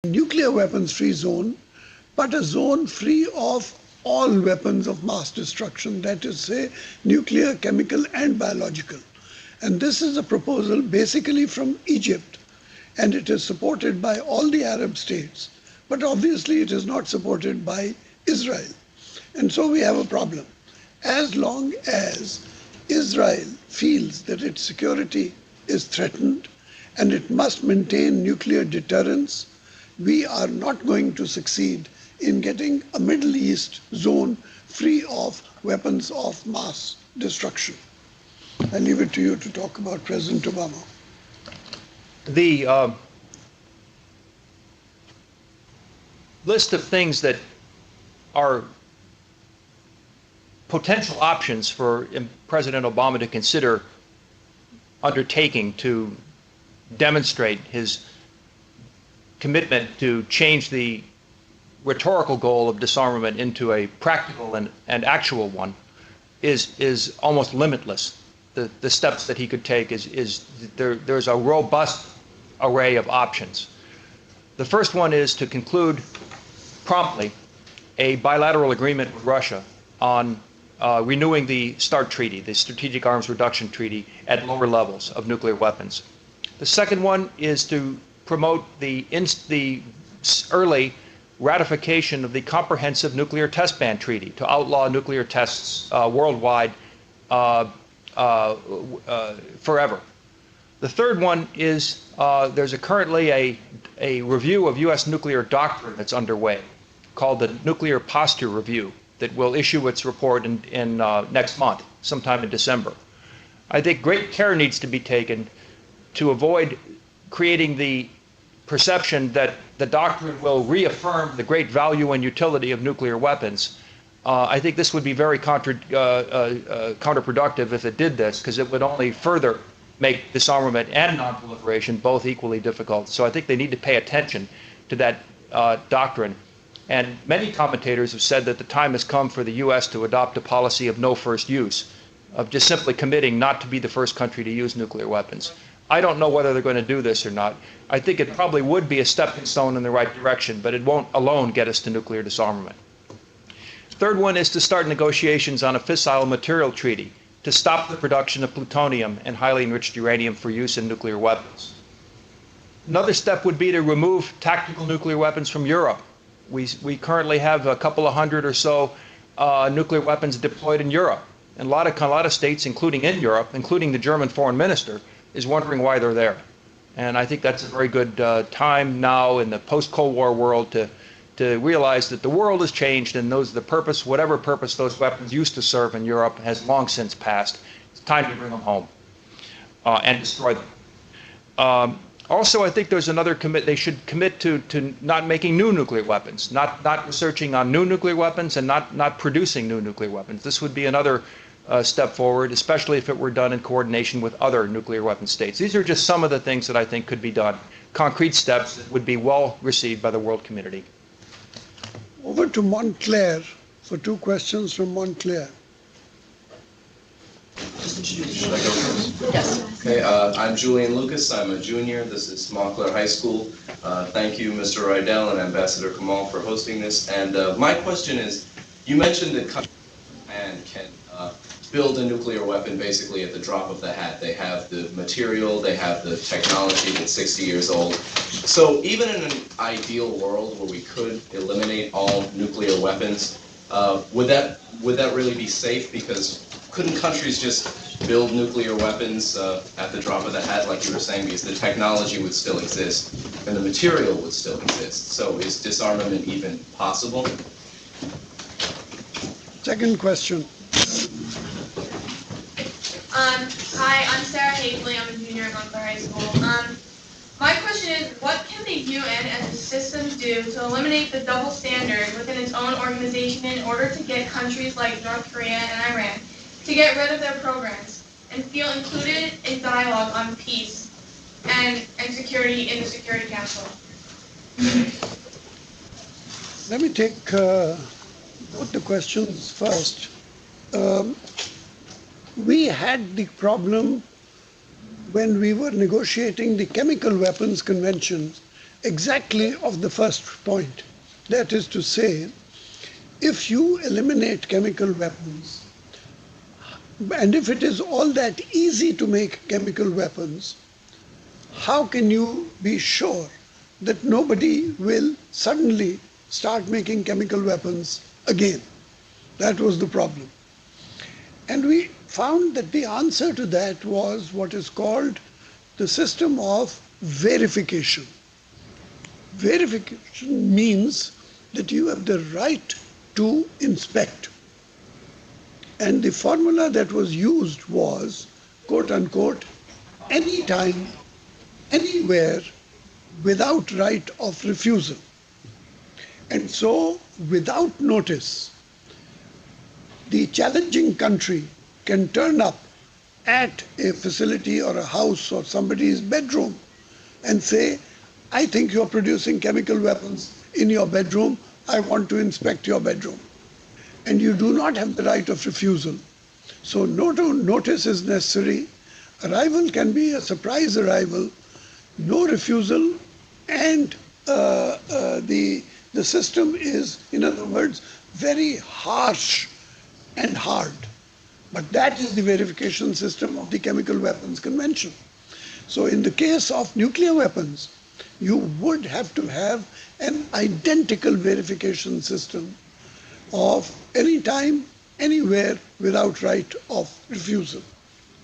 nuclear weapons free zone, but a zone free of all weapons of mass destruction, that is, say, nuclear, chemical, and biological. And this is a proposal basically from Egypt, and it is supported by all the Arab states, but obviously it is not supported by Israel. And so we have a problem. As long as Israel feels that its security is threatened and it must maintain nuclear deterrence, we are not going to succeed in getting a Middle East zone free of weapons of mass destruction. I leave it to you to talk about President Obama. The list of things that are potential options for President Obama to consider undertaking to demonstrate his commitment to change the rhetorical goal of disarmament into a practical and actual one is almost limitless. The steps that he could take there's a robust array of options. The first one is to conclude promptly a bilateral agreement with Russia on renewing the START treaty, the Strategic Arms Reduction Treaty, at lower levels of nuclear weapons. The second one is to promote the early ratification of the Comprehensive Nuclear Test Ban Treaty to outlaw nuclear tests worldwide forever. The third one is there's currently a review of U.S. nuclear doctrine that's underway called the Nuclear Posture Review that will issue its report in next month, sometime in December. I think great care needs to be taken to avoid creating the perception that the doctrine will reaffirm the great value and utility of nuclear weapons. I think this would be very counterproductive if it did this, because it would only further make disarmament and nonproliferation both equally difficult. So I think they need to pay attention to that doctrine. And many commentators have said that the time has come for the U.S. to adopt a policy of no first use, of just simply committing not to be the first country to use nuclear weapons. I don't know whether they're going to do this or not. I think it probably would be a stepping stone in the right direction, but it won't alone get us to nuclear disarmament. Third one is to start negotiations on a fissile material treaty to stop the production of plutonium and highly enriched uranium for use in nuclear weapons. Another step would be to remove tactical nuclear weapons from Europe. We currently have a couple of hundred or so nuclear weapons deployed in Europe. And a lot of states, including in Europe, including the German foreign minister, is wondering why they're there. And I think that's a very good time now in the post-Cold War world to realize that the world has changed, and whatever purpose those weapons used to serve in Europe has long since passed. It's time to bring them home and destroy them. Also, I think there's another they should commit to not making new nuclear weapons, not researching on new nuclear weapons, and not producing new nuclear weapons. This would be another step forward, especially if it were done in coordination with other nuclear weapon states. These are just some of the things that I think could be done, concrete steps that would be well received by the world community. Over to Montclair for two questions from Montclair. Should I go first? Yes. Okay, I'm Julian Lucas. I'm a junior. This is Montclair High School. Thank you, Mr. Rydell and Ambassador Kamal, for hosting this. And my question is, you mentioned that countries can build a nuclear weapon basically at the drop of the hat. They have the material, they have the technology that's 60 years old. So even in an ideal world where we could eliminate all nuclear weapons, would that really be safe? Because couldn't countries just build nuclear weapons at the drop of the hat, like you were saying, because the technology would still exist and the material would still exist? So is disarmament even possible? Second question. Hi, I'm Sarah Hazeley. I'm a junior at Montclair High School. My question is, what can the UN and its systems do to eliminate the double standard within its own organization in order to get countries like North Korea and Iran to get rid of their programs and feel included in dialogue on peace and security in the Security Council? Let me take both the questions first. We had the problem when we were negotiating the chemical weapons conventions exactly of the first point. That is to say, if you eliminate chemical weapons, and if it is all that easy to make chemical weapons, how can you be sure that nobody will suddenly start making chemical weapons again? That was the problem. And we found that the answer to that was what is called the system of verification. Verification means that you have the right to inspect. And the formula that was used was, quote unquote, anytime, anywhere, without right of refusal. And so, without notice, the challenging country can turn up at a facility or a house or somebody's bedroom and say, I think you're producing chemical weapons in your bedroom. I want to inspect your bedroom. And you do not have the right of refusal. So notice is necessary. Arrival can be a surprise arrival, no refusal, and the system is, in other words, very harsh and hard. But that is the verification system of the Chemical Weapons Convention. So in the case of nuclear weapons, you would have to have an identical verification system of any time, anywhere, without right of refusal.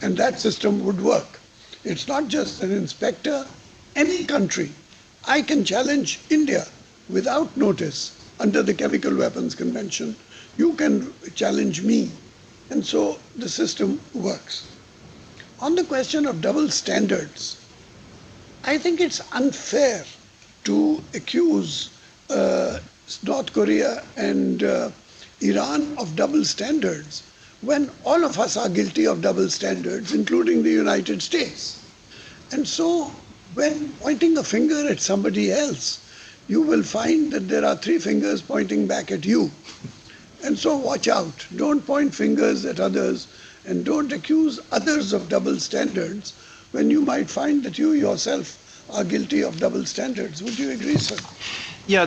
And that system would work. It's not just an inspector, any country. I can challenge India without notice under the Chemical Weapons Convention. You can challenge me. And so the system works. On the question of double standards, I think it's unfair to accuse North Korea and Iran of double standards when all of us are guilty of double standards, including the United States. And so when pointing a finger at somebody else, you will find that there are three fingers pointing back at you. And so watch out. Don't point fingers at others and don't accuse others of double standards when you might find that you yourself are guilty of double standards. Would you agree, sir? Yeah,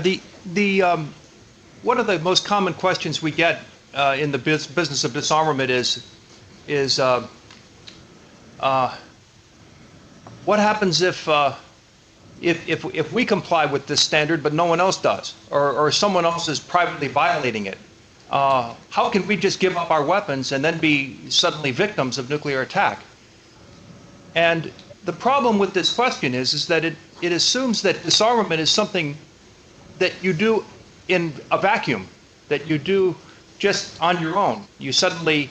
one of the most common questions we get in the business of disarmament is what happens if we comply with this standard but no one else does, or someone else is privately violating it? How can we just give up our weapons and then be suddenly victims of nuclear attack? And the problem with this question is that it assumes that disarmament is something that you do in a vacuum, that you do just on your own. You suddenly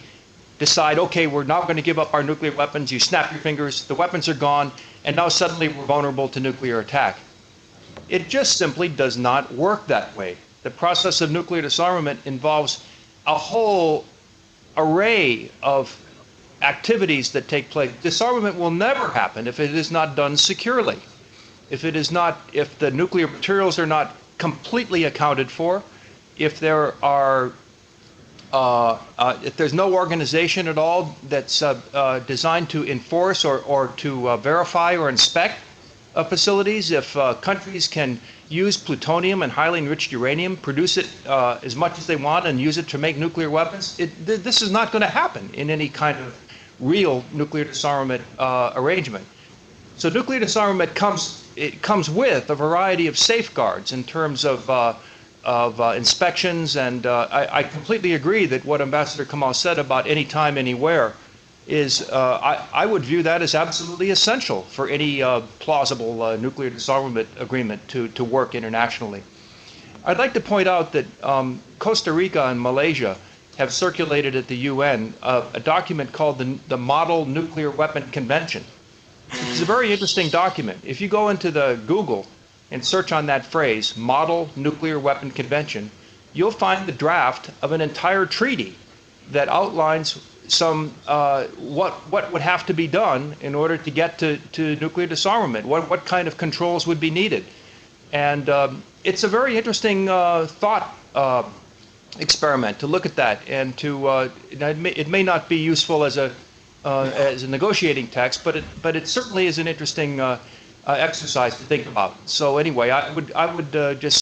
decide, okay, we're not going to give up our nuclear weapons. You snap your fingers, the weapons are gone, and now suddenly we're vulnerable to nuclear attack. It just simply does not work that way. The process of nuclear disarmament involves a whole array of activities that take place. Disarmament will never happen if it is not done securely. If the nuclear materials are not completely accounted for, if there's no organization at all that's designed to enforce or to verify or inspect facilities, if countries can use plutonium and highly enriched uranium, produce it as much as they want and use it to make nuclear weapons, this is not going to happen in any kind of real nuclear disarmament arrangement. So nuclear disarmament comes with a variety of safeguards in terms of inspections, and I completely agree that what Ambassador Kamal said about anytime, anywhere is, I would view that as absolutely essential for any plausible nuclear disarmament agreement to work internationally. I'd like to point out that Costa Rica and Malaysia have circulated at the UN a document called the Model Nuclear Weapon Convention. It's a very interesting document. If you go into the Google and search on that phrase, Model Nuclear Weapon Convention, you'll find the draft of an entire treaty that outlines some what would have to be done in order to get to nuclear disarmament, what kind of controls would be needed. And it's a very interesting thought experiment to look at that, and it may not be useful as a negotiating text, but it certainly is an interesting exercise to think about. So anyway, I would just